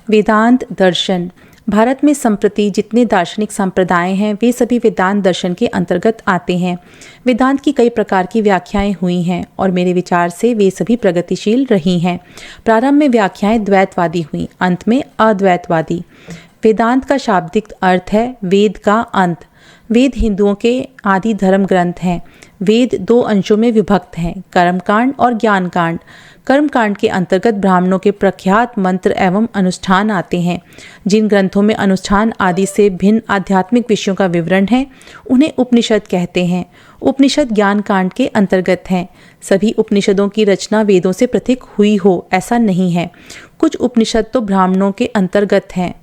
वेदांत दर्शन। भारत में संप्रति जितने दार्शनिक संप्रदाय हैं वे सभी वेदांत दर्शन के अंतर्गत आते हैं। वेदांत की कई प्रकार की व्याख्याएं हुई हैं और मेरे विचार से वे सभी प्रगतिशील रही हैं। प्रारंभ में व्याख्याएं द्वैतवादी हुई, अंत में अद्वैतवादी। वेदांत का शाब्दिक अर्थ है वेद का अंत। वेद हिंदुओं के आदि धर्म ग्रंथ हैं। वेद दो अंशों में विभक्त हैं, कर्मकांड और ज्ञानकांड। कर्मकांड के अंतर्गत ब्राह्मणों के प्रख्यात मंत्र एवं अनुष्ठान आते हैं। जिन ग्रंथों में अनुष्ठान आदि से भिन्न आध्यात्मिक विषयों का विवरण है उन्हें उपनिषद कहते हैं। उपनिषद ज्ञान कांड के अंतर्गत हैं। सभी उपनिषदों की रचना वेदों से पृथक हुई हो ऐसा नहीं है। कुछ उपनिषद तो ब्राह्मणों के अंतर्गत हैं।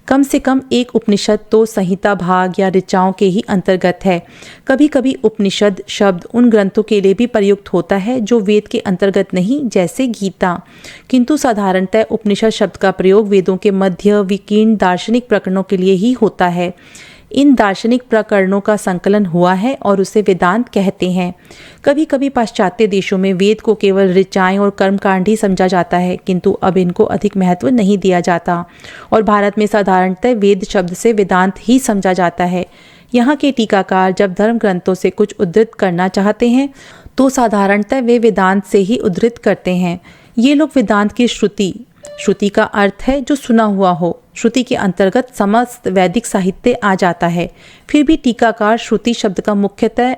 कम से कम एक उपनिषद तो संहिता भाग या ऋचाओं के ही अंतर्गत है। कभी कभी उपनिषद शब्द उन ग्रंथों के लिए भी प्रयुक्त होता है जो वेद के अंतर्गत नहीं, जैसे गीता। किंतु साधारणतः उपनिषद शब्द का प्रयोग वेदों के मध्य विकीर्ण दार्शनिक प्रकरणों के लिए ही होता है। इन दार्शनिक प्रकरणों का संकलन हुआ है और उसे वेदांत कहते हैं। कभी कभी पाश्चात्य देशों में वेद को केवल ऋचाएं और कर्मकांड ही समझा जाता है, किंतु अब इनको अधिक महत्व नहीं दिया जाता और भारत में साधारणतः वेद शब्द से वेदांत ही समझा जाता है। यहाँ के टीकाकार जब धर्म ग्रंथों से कुछ उद्धृत करना चाहते हैं तो साधारणतः वे वेदांत से ही उद्धृत करते हैं। ये लोग वेदांत की श्रुति का अर्थ है जो सुना हुआ हो। श्रुति के अंतर्गत समस्त वैदिक साहित्य आ जाता है। फिर भी टीकाकार श्रुति शब्द का मुख्यतः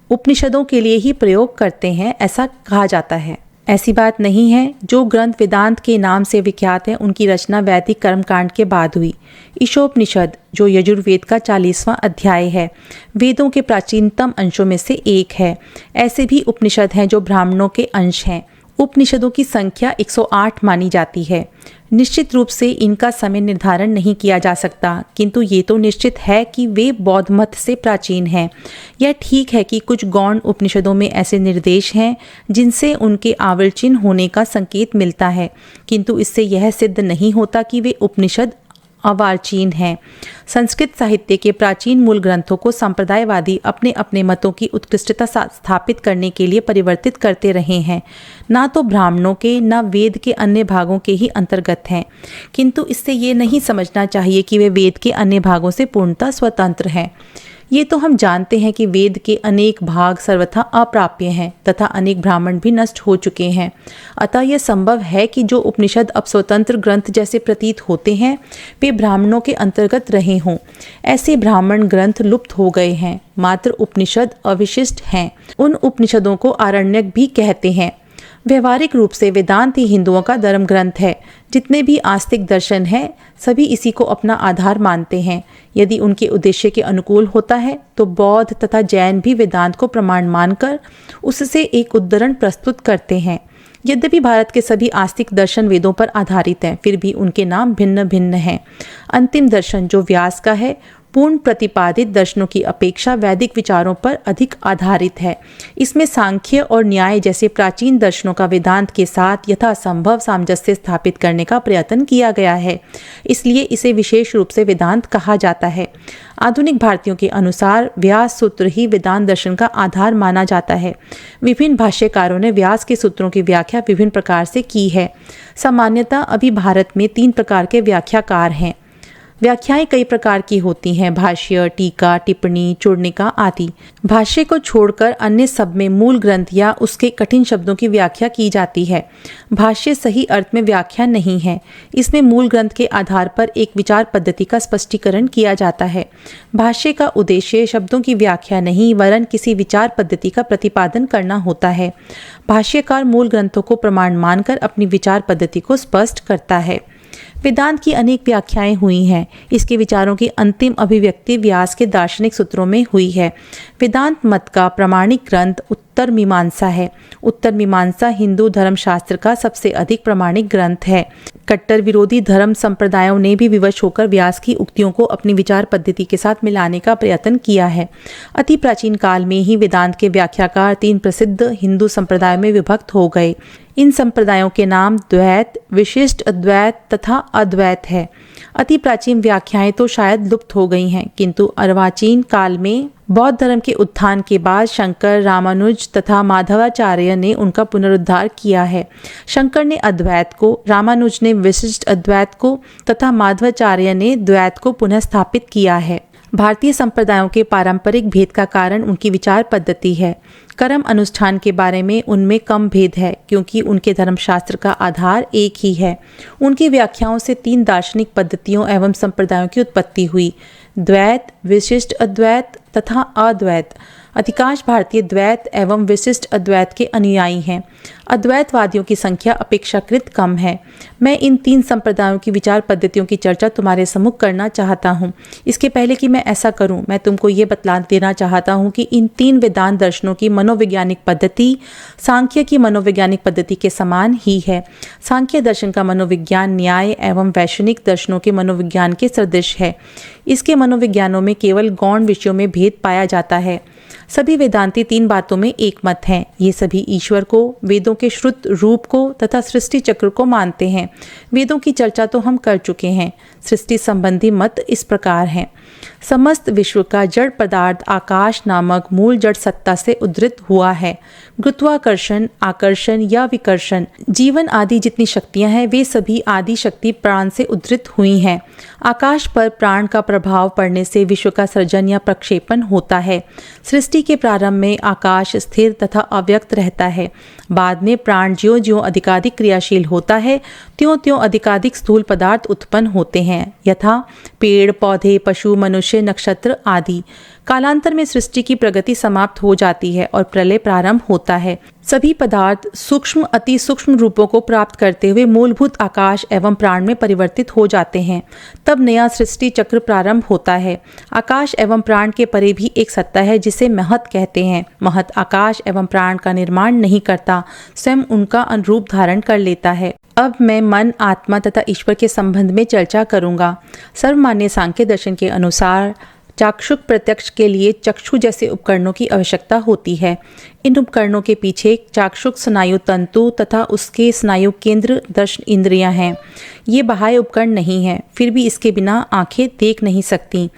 उपनिषदों के लिए ही प्रयोग करते हैं, ऐसा कहा जाता है। ऐसी बात नहीं है। जो ग्रंथ वेदांत के नाम से विख्यात हैं उनकी रचना वैदिक कर्मकांड के बाद हुई। ईशोपनिषद जो यजुर्वेद का 40वां अध्याय है, वेदों के प्राचीनतम अंशों में से एक है। ऐसे भी उपनिषद हैं जो ब्राह्मणों के अंश हैं। उपनिषदों की संख्या 108 मानी जाती है। निश्चित रूप से इनका समय निर्धारण नहीं किया जा सकता, किंतु ये तो निश्चित है कि वे बौद्ध मत से प्राचीन हैं। यह ठीक है कि कुछ गौण उपनिषदों में ऐसे निर्देश हैं जिनसे उनके आवर्चिन होने का संकेत मिलता है, किंतु इससे यह सिद्ध नहीं होता कि वे उपनिषद अवार्चीन हैं। संस्कृत साहित्य के प्राचीन मूल ग्रंथों को संप्रदायवादी अपने अपने मतों की उत्कृष्टता स्थापित करने के लिए परिवर्तित करते रहे हैं। ना तो ब्राह्मणों के न वेद के अन्य भागों के ही अंतर्गत हैं, किंतु इससे ये नहीं समझना चाहिए कि वे वेद के अन्य भागों से पूर्णतः स्वतंत्र हैं। ये तो हम जानते हैं कि वेद के अनेक भाग सर्वथा अप्राप्य हैं तथा अनेक ब्राह्मण भी नष्ट हो चुके हैं। अतः यह संभव है कि जो उपनिषद अब स्वतंत्र ग्रंथ जैसे प्रतीत होते हैं वे ब्राह्मणों के अंतर्गत रहे हों। ऐसे ब्राह्मण ग्रंथ लुप्त हो गए हैं, मात्र उपनिषद अविशिष्ट हैं। उन उपनिषदों को आरण्यक भी कहते हैं। व्यवहारिक रूप से वेदांत ही हिंदुओं का धर्म ग्रंथ है। जितने भी आस्तिक दर्शन हैं सभी इसी को अपना आधार मानते हैं। यदि उनके उद्देश्य के अनुकूल होता है तो बौद्ध तथा जैन भी वेदांत को प्रमाण मानकर उससे एक उद्धरण प्रस्तुत करते हैं। यद्यपि भारत के सभी आस्तिक दर्शन वेदों पर आधारित हैं, फिर भी उनके नाम भिन्न भिन्न हैं। अंतिम दर्शन जो व्यास का है पूर्ण प्रतिपादित दर्शनों की अपेक्षा वैदिक विचारों पर अधिक आधारित है। इसमें सांख्य और न्याय जैसे प्राचीन दर्शनों का वेदांत के साथ यथासंभव सामंजस्य स्थापित करने का प्रयत्न किया गया है, इसलिए इसे विशेष रूप से वेदांत कहा जाता है। आधुनिक भारतीयों के अनुसार व्यास सूत्र ही वेदांत दर्शन का आधार माना जाता है। विभिन्न भाष्यकारों ने व्यास के सूत्रों की व्याख्या विभिन्न प्रकार से की है। सामान्यतः अभी भारत में 3 प्रकार के व्याख्याकार हैं। व्याख्याएं कई प्रकार की होती हैं, भाष्य, टीका, टिप्पणी, चूर्णिका आदि। भाष्य को छोड़कर अन्य सब में मूल ग्रंथ या उसके कठिन शब्दों की व्याख्या की जाती है। भाष्य सही अर्थ में व्याख्या नहीं है। इसमें मूल ग्रंथ के आधार पर एक विचार पद्धति का स्पष्टीकरण किया जाता है। भाष्य का उद्देश्य शब्दों की व्याख्या नहीं वरन किसी विचार पद्धति का प्रतिपादन करना होता है। भाष्यकार मूल ग्रंथों को प्रमाण मानकर अपनी विचार पद्धति को स्पष्ट करता है। वेदांत की अनेक व्याख्याएं हुई हैं। इसके विचारों की अंतिम अभिव्यक्ति व्यास के दार्शनिक सूत्रों में हुई है। वेदांत मत का प्रमाणिक ग्रंथ उत्तर मीमांसा है। उत्तर मीमांसा हिंदू धर्मशास्त्र का सबसे अधिक प्रमाणिक ग्रंथ है। कट्टर विरोधी धर्म संप्रदायों ने भी विवश होकर व्यास की उक्तियों को अपनी विचार पद्धति के साथ मिलाने का प्रयत्न किया है। अति प्राचीन काल में ही वेदांत के व्याख्याकार 3 प्रसिद्ध हिंदू संप्रदायों में विभक्त हो गए। इन संप्रदायों के नाम द्वैत, विशिष्ट अद्वैत तथा अद्वैत है। अति प्राचीन व्याख्याएं तो शायद लुप्त हो गई हैं, किंतु अर्वाचीन काल में बौद्ध धर्म के उत्थान के बाद शंकर, रामानुज तथा माधवाचार्य ने उनका पुनरुद्धार किया है। शंकर ने अद्वैत को, रामानुज ने विशिष्ट अद्वैत को तथा माधवाचार्य ने द्वैत को पुनः स्थापित किया है। भारतीय संप्रदायों के पारंपरिक भेद का कारण उनकी विचार पद्धति है। कर्म अनुष्ठान के बारे में उनमें कम भेद है, क्योंकि उनके धर्मशास्त्र का आधार एक ही है। उनकी व्याख्याओं से 3 दार्शनिक पद्धतियों एवं संप्रदायों की उत्पत्ति हुई: द्वैत, विशिष्ट अद्वैत तथा अद्वैत। अधिकांश भारतीय द्वैत एवं विशिष्ट अद्वैत के अनुयायी हैं। अद्वैतवादियों की संख्या अपेक्षाकृत कम है। मैं इन 3 संप्रदायों की विचार पद्धतियों की चर्चा तुम्हारे सम्मुख करना चाहता हूँ। इसके पहले कि मैं ऐसा करूँ, मैं तुमको ये बतला देना चाहता हूँ कि इन 3 वेदांत दर्शनों की मनोवैज्ञानिक पद्धति सांख्य की मनोवैज्ञानिक पद्धति के समान ही है। सांख्य दर्शन का मनोविज्ञान न्याय एवं वैश्विक दर्शनों के मनोविज्ञान के सदृश है। इसके मनोविज्ञानों में केवल गौण विषयों में भेद पाया जाता है। सभी वेदांती 3 बातों में एक मत हैं। ये सभी ईश्वर को, वेदों के श्रुत रूप को तथा सृष्टि चक्र को मानते हैं। वेदों की चर्चा तो हम कर चुके हैं। सृष्टि संबंधी मत इस प्रकार हैं: समस्त विश्व का जड़ पदार्थ आकाश नामक मूल जड़ सत्ता से उद्धृत हुआ है। गुरुत्वाकर्षण, आकर्षण या विकर्षण, जीवन आदि जितनी शक्तियां हैं वे सभी आदि शक्ति प्राण से उद्धृत हुई हैं। आकाश पर प्राण का प्रभाव पड़ने से विश्व का सृजन या प्रक्षेपण होता है। सृष्टि के प्रारंभ में आकाश स्थिर तथा अव्यक्त रहता है। बाद में प्राण ज्यों-ज्यों अधिकाधिक क्रियाशील होता है त्यों-त्यों अधिकाधिक स्थूल पदार्थ उत्पन्न होते हैं, यथा पेड़, पौधे, पशु, मनुष्य, नक्षत्र आदि। कालांतर में सृष्टि की प्रगति समाप्त हो जाती है और प्रलय प्रारंभ होता है। सभी पदार्थ सूक्ष्म अति सूक्ष्म रूपों को प्राप्त करते हुए मूलभूत आकाश एवं प्राण में परिवर्तित हो जाते हैं। तब नया सृष्टि चक्र प्रारंभ होता है। आकाश एवं प्राण के परे भी एक सत्ता है जिसे महत कहते हैं। महत आकाश एवं प्राण का निर्माण नहीं करता, स्वयं उनका अनुरूप धारण कर लेता है। अब मैं मन, आत्मा तथा ईश्वर के संबंध में चर्चा करूंगा। सर्वमान्य सांख्य दर्शन के अनुसार चाक्षुक प्रत्यक्ष के लिए चक्षु जैसे उपकरणों की आवश्यकता होती है। इन उपकरणों के पीछे चाक्षुक स्नायु तंतु तथा उसके स्नायु केंद्र दर्शन इंद्रियां हैं। ये बाह्य उपकरण नहीं है, फिर भी इसके बिना आंखें देख नहीं सकती।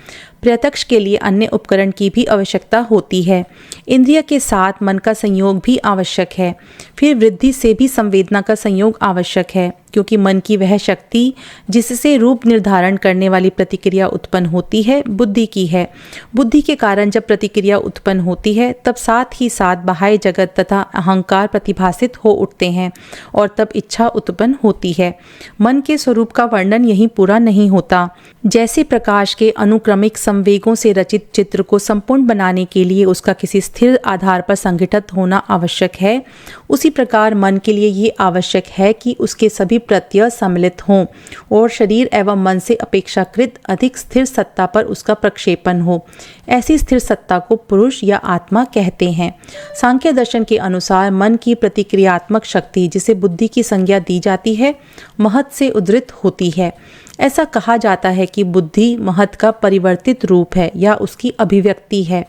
प्रत्यक्ष के लिए अन्य उपकरण की भी आवश्यकता होती है। इंद्रिय के साथ मन का संयोग भी आवश्यक है। फिर वृद्धि से भी संवेदना का संयोग आवश्यक है, क्योंकि मन की वह शक्ति जिससे रूप निर्धारण करने वाली प्रतिक्रिया उत्पन्न होती है बुद्धि की है। बुद्धि के कारण जब प्रतिक्रिया उत्पन्न होती है तब साथ ही साथ बाह्य जगत तथा अहंकार प्रतिभासित हो उठते हैं और तब इच्छा उत्पन्न होती है। मन के स्वरूप का वर्णन यहीं पूरा नहीं होता। जैसे प्रकाश के अनुक्रमिक संवेगों से रचित चित्र को संपूर्ण बनाने के लिए उसका किसी स्थिर आधार पर संगठित होना आवश्यक है, उसी प्रकार मन के लिए ये आवश्यक है कि उसके सभी प्रत्यय सम्मिलित हों और शरीर एवं मन से अपेक्षाकृत अधिक स्थिर सत्ता पर उसका प्रक्षेपण हो। ऐसी स्थिर सत्ता को पुरुष या आत्मा कहते हैं। सांख्य दर्शन के अनुसार मन की प्रतिक्रियात्मक शक्ति, जिसे बुद्धि की संज्ञा दी जाती है, महत से उद्धृत होती है। ऐसा कहा जाता है कि बुद्धि महत का परिवर्तित रूप है या उसकी अभिव्यक्ति है।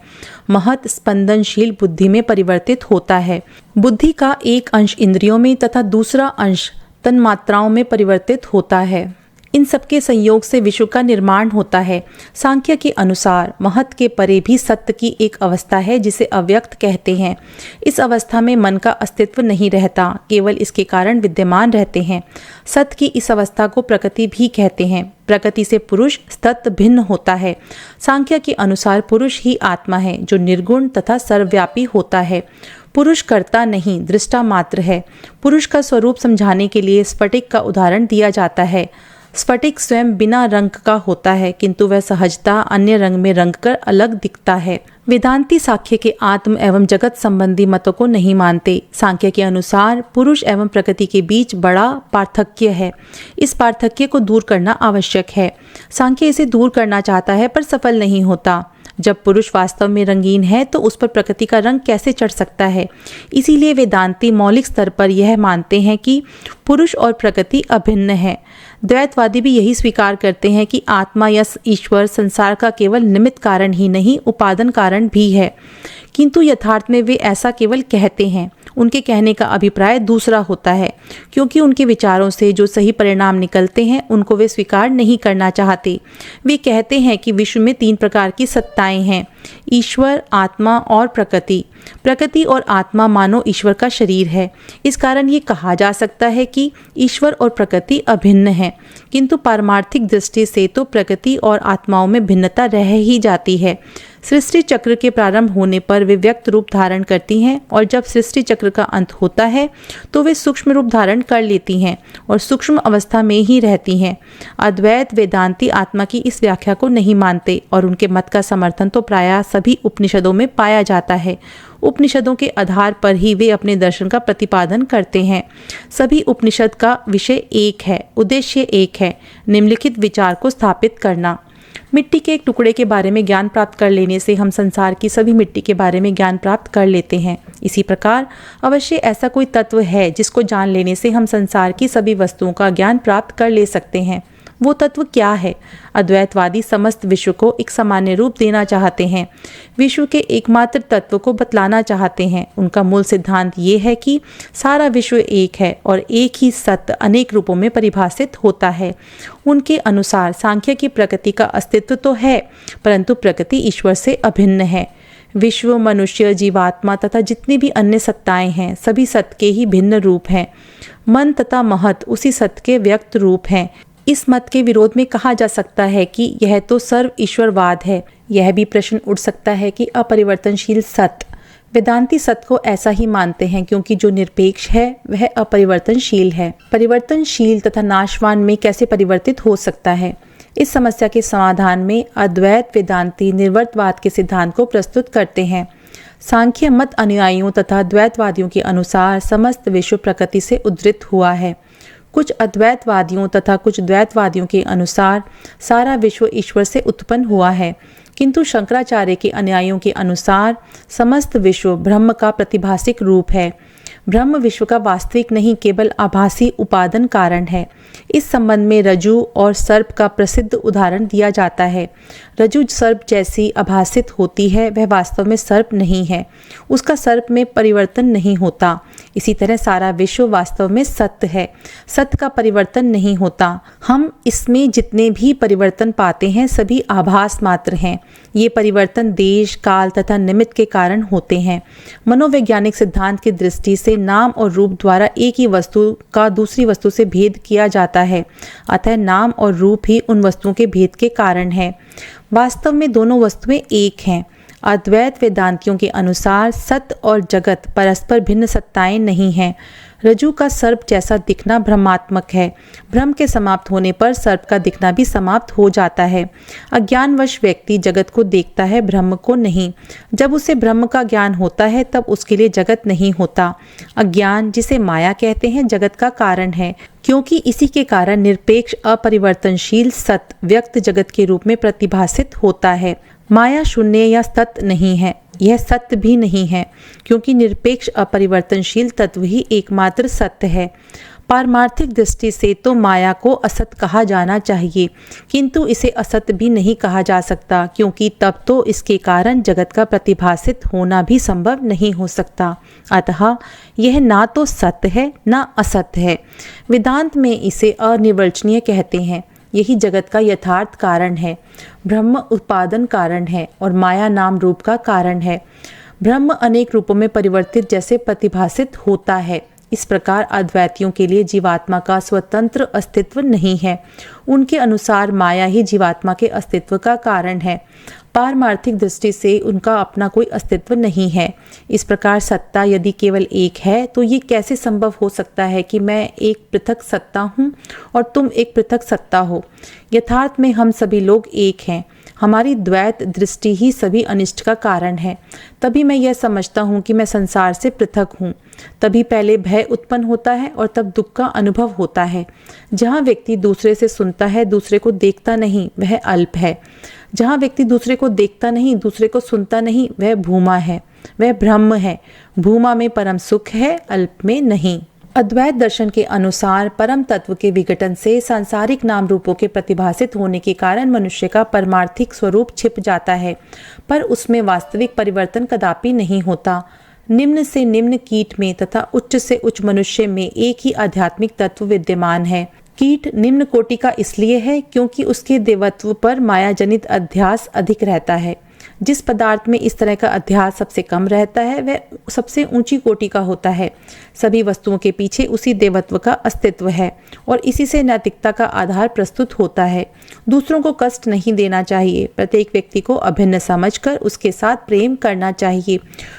महत स्पंदनशील बुद्धि में परिवर्तित होता है। बुद्धि का एक अंश इंद्रियों में तथा दूसरा अंश तन्मात्राओं में परिवर्तित होता है। इन सबके संयोग से विश्व का निर्माण होता है। सांख्य के अनुसार महत के परे भी सत्य की एक अवस्था है जिसे अव्यक्त कहते हैं। इस अवस्था में मन का अस्तित्व नहीं रहता, केवल इसके कारण विद्यमान रहते हैं। सत्य की इस अवस्था को प्रकृति भी कहते हैं। प्रकृति से पुरुष तत् भिन्न होता है। सांख्य के अनुसार पुरुष ही आत्मा है जो निर्गुण तथा सर्वव्यापी होता है। पुरुष कर्ता नहीं, दृष्टा मात्र है। पुरुष का स्वरूप समझाने के लिए स्फटिक का उदाहरण दिया जाता है। स्फटिक स्वयं बिना रंग का होता है, किंतु वह सहजता अन्य रंग में रंग कर अलग दिखता है। वेदांती सांख्य के आत्म एवं जगत संबंधी मतों को नहीं मानते। सांख्य के अनुसार पुरुष एवं प्रकृति के बीच बड़ा पार्थक्य है। इस पार्थक्य को दूर करना आवश्यक है। सांख्य इसे दूर करना चाहता है पर सफल नहीं होता। जब पुरुष वास्तव में रंगीन है तो उस पर प्रकृति का रंग कैसे चढ़ सकता है? इसीलिए वेदांती मौलिक स्तर पर यह मानते हैं कि पुरुष और प्रकृति अभिन्न है। द्वैतवादी भी यही स्वीकार करते हैं कि आत्मा या ईश्वर संसार का केवल निमित्त कारण ही नहीं, उपादान कारण भी है। किंतु यथार्थ में वे ऐसा केवल कहते हैं। उनके कहने का अभिप्राय दूसरा होता है, क्योंकि उनके विचारों से जो सही परिणाम निकलते हैं उनको वे स्वीकार नहीं करना चाहते। वे कहते हैं कि विश्व में 3 प्रकार की सत्ताएं हैं, ईश्वर, आत्मा और प्रकृति। प्रकृति और आत्मा मानो ईश्वर का शरीर है। इस कारण ये कहा जा सकता है कि ईश्वर और प्रकृति अभिन्न है, किंतु पारमार्थिक दृष्टि से तो प्रकृति और आत्माओं में भिन्नता रह ही जाती है। सृष्टि चक्र के प्रारंभ होने पर वे व्यक्त रूप धारण करती हैं, और जब सृष्टि चक्र का अंत होता है तो वे सूक्ष्म रूप धारण कर लेती हैं और सूक्ष्म अवस्था में ही रहती हैं। अद्वैत वेदांती आत्मा की इस व्याख्या को नहीं मानते और उनके मत का समर्थन तो प्रायः सभी उपनिषदों में पाया जाता है। उपनिषदों के आधार पर ही वे अपने दर्शन का प्रतिपादन करते हैं। सभी उपनिषद का विषय एक है, उद्देश्य एक है, निम्नलिखित विचार को स्थापित करना। मिट्टी के एक टुकड़े के बारे में ज्ञान प्राप्त कर लेने से हम संसार की सभी मिट्टी के बारे में ज्ञान प्राप्त कर लेते हैं। इसी प्रकार अवश्य ऐसा कोई तत्व है जिसको जान लेने से हम संसार की सभी वस्तुओं का ज्ञान प्राप्त कर ले सकते हैं। वो तत्व क्या है? अद्वैतवादी समस्त विश्व को एक सामान्य रूप देना चाहते हैं, विश्व के एकमात्र तत्व को बतलाना चाहते हैं। उनका मूल सिद्धांत ये है कि सारा विश्व एक है और एक ही सत्य अनेक रूपों में परिभाषित होता है। उनके अनुसार सांख्य की प्रकृति का अस्तित्व तो है, परंतु प्रकृति ईश्वर से अभिन्न है। विश्व, मनुष्य, जीवात्मा तथा जितनी भी अन्य सत्ताएं हैं, सभी सत्य के ही भिन्न रूप हैं। मन तथा महत उसी सत्य के व्यक्त रूप हैं। इस मत के विरोध में कहा जा सकता है कि यह तो सर्व ईश्वरवाद है। यह भी प्रश्न उठ सकता है कि अपरिवर्तनशील सत्य, वेदांती सत्य को ऐसा ही मानते हैं क्योंकि जो निरपेक्ष है वह अपरिवर्तनशील है। परिवर्तनशील तथा नाशवान में कैसे परिवर्तित हो सकता है? इस समस्या के समाधान में अद्वैत वेदांती निर्वर्तवाद के सिद्धांत को प्रस्तुत करते हैं। सांख्य मत अनुयायियों तथा द्वैतवादियों के अनुसार समस्त विश्व प्रकृति से उद्धृत हुआ है। कुछ अद्वैतवादियों तथा कुछ द्वैतवादियों के अनुसार सारा विश्व ईश्वर से उत्पन्न हुआ है, किंतु शंकराचार्य के अनुयायियों के अनुसार समस्त विश्व ब्रह्म का प्रतिभासिक रूप है। ब्रह्म विश्व का वास्तविक नहीं, केवल आभासी उपादान कारण है। इस संबंध में रज्जु और सर्प का प्रसिद्ध उदाहरण दिया जाता है। रज्जु सर्प जैसी आभासित होती है, वह वास्तव में सर्प नहीं है, उसका सर्प में परिवर्तन नहीं होता। इसी तरह सारा विश्व वास्तव में सत्य है, सत्य का परिवर्तन नहीं होता। हम इसमें जितने भी परिवर्तन पाते हैं सभी आभास मात्र हैं। ये परिवर्तन देश, काल तथा निमित्त के कारण होते हैं। मनोवैज्ञानिक सिद्धांत की दृष्टि से नाम और रूप द्वारा एक ही वस्तु का दूसरी वस्तु से भेद किया जाता है, अतः नाम और रूप ही उन वस्तुओं के भेद के कारण है। वास्तव में दोनों वस्तुएं एक हैं। अद्वैत वेदांतियों के अनुसार सत्य और जगत परस्पर भिन्न सत्ताएं नहीं हैं। रज्जु का सर्प जैसा दिखना भ्रमात्मक है। भ्रम के समाप्त होने पर सर्प का दिखना भी समाप्त हो जाता है। अज्ञानवश व्यक्ति जगत को देखता है, ब्रह्म को नहीं। जब उसे ब्रह्म का ज्ञान होता है तब उसके लिए जगत नहीं होता। अज्ञान, जिसे माया कहते हैं, जगत का कारण है, क्योंकि इसी के कारण निरपेक्ष अपरिवर्तनशील सत्य व्यक्त जगत के रूप में प्रतिभासित होता है। माया शून्य या सत्य नहीं है, यह सत्य भी नहीं है, क्योंकि निरपेक्ष अपरिवर्तनशील तत्व ही एकमात्र सत्य है। पारमार्थिक दृष्टि से तो माया को असत कहा जाना चाहिए, किंतु इसे असत भी नहीं कहा जा सकता, क्योंकि तब तो इसके कारण जगत का प्रतिभासित होना भी संभव नहीं हो सकता। अतः यह ना तो सत्य है ना असत्य है। वेदांत में इसे अनिर्वचनीय कहते हैं। यही जगत का यथार्थ कारण है। ब्रह्म उत्पादन कारण है और माया नाम रूप का कारण है। ब्रह्म अनेक रूपों में परिवर्तित जैसे प्रतिभासित होता है। इस प्रकार अद्वैतियों के लिए जीवात्मा का स्वतंत्र अस्तित्व नहीं है। उनके अनुसार माया ही जीवात्मा के अस्तित्व का कारण है। पारमार्थिक दृष्टि से उनका अपना कोई अस्तित्व नहीं है। इस प्रकार सत्ता यदि केवल एक है तो ये कैसे संभव हो सकता है कि मैं एक पृथक सत्ता हूँ और तुम एक पृथक सत्ता हो? यथार्थ में हम सभी लोग एक हैं। हमारी द्वैत दृष्टि ही सभी अनिष्ट का कारण है। तभी मैं यह समझता हूँ कि मैं संसार से पृथक हूँ। तभी पहले भय उत्पन्न होता है और तब दुख का अनुभव होता है। जहाँ व्यक्ति दूसरे से सुनता है, दूसरे को देखता नहीं, वह अल्प है। जहाँ व्यक्ति दूसरे को देखता नहीं, दूसरे को सुनता नहीं, वह भूमा है, वह ब्रह्म है। भूमा में परम सुख है, अल्प में नहीं। अद्वैत दर्शन के अनुसार परम तत्व के विघटन से सांसारिक नाम रूपों के प्रतिभासित होने के कारण मनुष्य का परमार्थिक स्वरूप छिप जाता है, पर उसमें वास्तविक परिवर्तन कदापि नहीं होता। निम्न से निम्न कीट में तथा उच्च से उच्च मनुष्य में एक ही आध्यात्मिक तत्व विद्यमान है। कीट निम्न कोटि का इसलिए है क्योंकि उसके देवत्व पर माया जनित अध्यास अधिक रहता है। जिस पदार्थ में इस तरह का अध्यास सबसे कम रहता है वह सबसे ऊंची कोटि का होता है। सभी वस्तुओं के पीछे उसी देवत्व का अस्तित्व है और इसी से नैतिकता का आधार प्रस्तुत होता है। दूसरों को कष्ट नहीं देना चाहिए, प्रत्येक व्यक्ति को अभिन्न समझकर उसके साथ प्रेम करना चाहिए,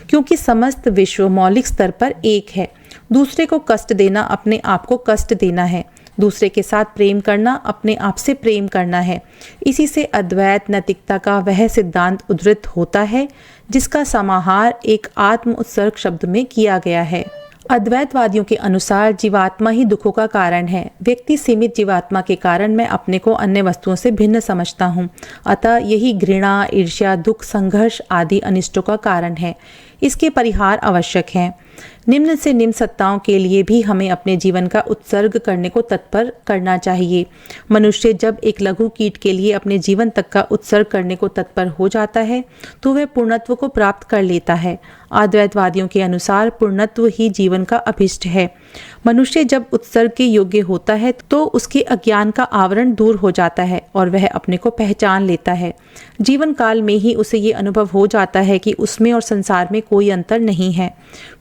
क्योंकि समस्त विश्व मौलिक स्तर पर एक है। दूसरे को कष्ट देना अपने आप को कष्ट देना है, दूसरे के साथ प्रेम करना अपने आप से प्रेम करना है। इसी से अद्वैत नैतिकता का वह सिद्धांत उद्धृत होता है जिसका समाहार एक आत्म उत्सर्ग शब्द में किया गया है। अद्वैतवादियों के अनुसार जीवात्मा ही दुखों का कारण है। व्यक्ति सीमित जीवात्मा के कारण मैं अपने को अन्य वस्तुओं से भिन्न समझता हूँ, अतः यही घृणा, ईर्ष्या, दुख, संघर्ष आदि अनिष्टों का कारण है। इसके परिहार आवश्यक हैं। निम्न से निम्न सत्ताओं के लिए भी हमें अपने जीवन का उत्सर्ग करने को तत्पर करना चाहिए। मनुष्य जब एक लघु कीट के लिए अपने जीवन तक का उत्सर्ग करने को तत्पर हो जाता है तो वह पूर्णत्व को प्राप्त कर लेता है। अद्वैतवादियों के अनुसार पूर्णत्व ही जीवन का अभिष्ट है। मनुष्य जब उत्सर्ग के योग्य होता है तो उसके अज्ञान का आवरण दूर हो जाता है और वह अपने को पहचान लेता है। जीवन काल में ही उसे ये अनुभव हो जाता है कि उसमें और संसार में कोई अंतर नहीं है।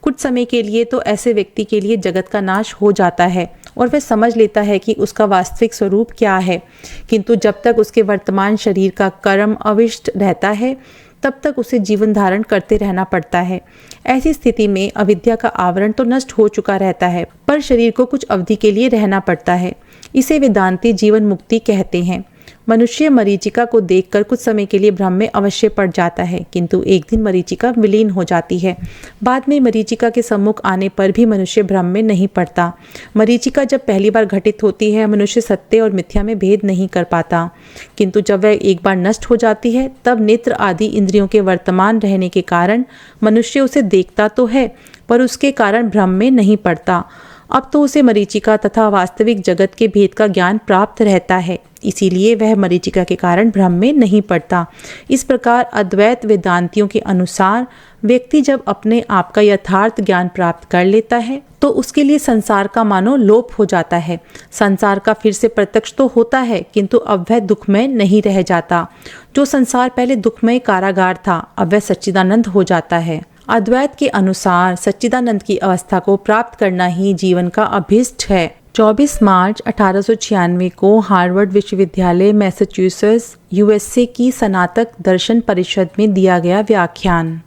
कुछ समय के लिए तो ऐसे व्यक्ति के लिए जगत का नाश हो जाता है और वह समझ लेता है कि उसका वास्तविक स्वरूप क्या है, किंतु जब तक उसके वर्तमान शरीर का कर्म अविष्ट रहता है तब तक उसे जीवन धारण करते रहना पड़ता है। ऐसी स्थिति में अविद्या का आवरण तो नष्ट हो चुका रहता है, पर शरीर को कुछ अवधि के लिए रहना पड़ता है। इसे वेदांती जीवन मुक्ति कहते हैं। मनुष्य मरीचिका को देखकर कुछ समय के लिए भ्रम में अवश्य पड़ जाता है, किंतु एक दिन मरीचिका विलीन हो जाती है। बाद में मरीचिका के सम्मुख आने पर भी मनुष्य भ्रम में नहीं पड़ता। मरीचिका जब पहली बार घटित होती है मनुष्य सत्य और मिथ्या में भेद नहीं कर पाता, किंतु जब वह एक बार नष्ट हो जाती है तब नेत्र आदि इंद्रियों के वर्तमान रहने के कारण मनुष्य उसे देखता तो है पर उसके कारण भ्रम में नहीं पड़ता। अब तो उसे मरीचिका तथा वास्तविक जगत के भेद का ज्ञान प्राप्त रहता है, इसीलिए वह मरीचिका के कारण भ्रम में नहीं पड़ता। इस प्रकार अद्वैत वेदांतियों के अनुसार व्यक्ति जब अपने आप का यथार्थ ज्ञान प्राप्त कर लेता है तो उसके लिए संसार का मानो लोप हो जाता है। संसार का फिर से प्रत्यक्ष तो होता है, किंतु अब वह दुखमय नहीं रह जाता। जो संसार पहले दुखमय कारागार था अब वह सच्चिदानंद हो जाता है। अद्वैत के अनुसार सच्चिदानंद की अवस्था को प्राप्त करना ही जीवन का अभीष्ट है। 24 मार्च 1896 को हार्वर्ड विश्वविद्यालय मैसाचुसेट्स यूएसए की स्नातक दर्शन परिषद में दिया गया व्याख्यान।